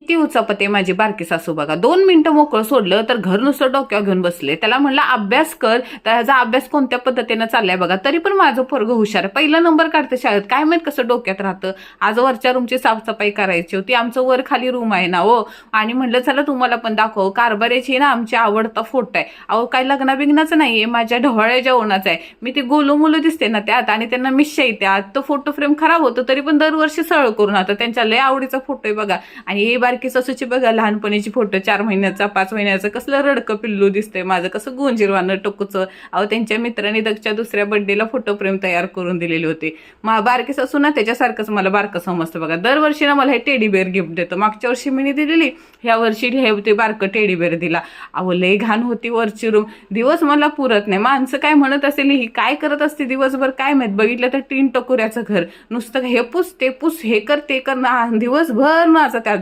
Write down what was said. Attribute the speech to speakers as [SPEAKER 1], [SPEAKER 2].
[SPEAKER 1] ती उचापते माझी बारकी सासू बघा, 2 मिनिटं मोकळं सोडलं तर घर नुसतं डोक्यावर घेऊन बसले. त्याला म्हणलं अभ्यास कर, तर ह्याचा अभ्यास कोणत्या पद्धतीनं चाललाय बघा. तरी पण माझं पोरगं हुशार, पहिला नंबर काढतं शाळेत. काय माहित कसं डोक्यात राहतं. आज वरच्या रूमची साफसफाई करायची होती, आमचं वर खाली रूम आहे ना हो, आणि म्हणलं चला तुम्हाला पण दाखव. कारभाऱ्याची ना आमची आवडता फोटो आहे. अहो काय लग्नाबिग्नाचं नाहीये, माझ्या ढवळ्या जेवणाचं आहे. मी ते गोलू मुलं दिसते ना त्यात, आणि त्यांना मिश्या येत्यात. तो फोटो फ्रेम खराब होतो तरी पण दरवर्षी सळ करून आता त्यांच्या लय आवडीचा फोटो आहे बघा. आणि हे बारकी सासूची बघा लहानपणीची फोटो, 4 महिन्याचा 5 महिन्याचा, कसलं रडकं पिल्लू दिसतंय माझं, कसं गोंजीरवानं टोकूचं. अहो त्यांच्या मित्रांनी दक्षच्या दुसऱ्या बर्थडेला फोटो फ्रेम तयार करून दिलेली होती. बारकी सासू ना त्याच्यासारखंच मला बारकं समजतं बघा. दरवर्षी ना मला हे टेडी बेअर गिफ्ट देतो. मागच्या वर्षी मी दिलेली, ह्या वर्षी हे ते बारकं टेडी बेअर दिला. अहो लय घाण होती वरची रूम, दिवस मला पुरत नाही. माणसं काय म्हणत असेल ही काय करत असते दिवसभर काय माहित. बघितलं तर 3 टकोऱ्याचं घर, नुसतं हे पुस ते पुस, हे कर ते कर, दिवसभर माझं त्या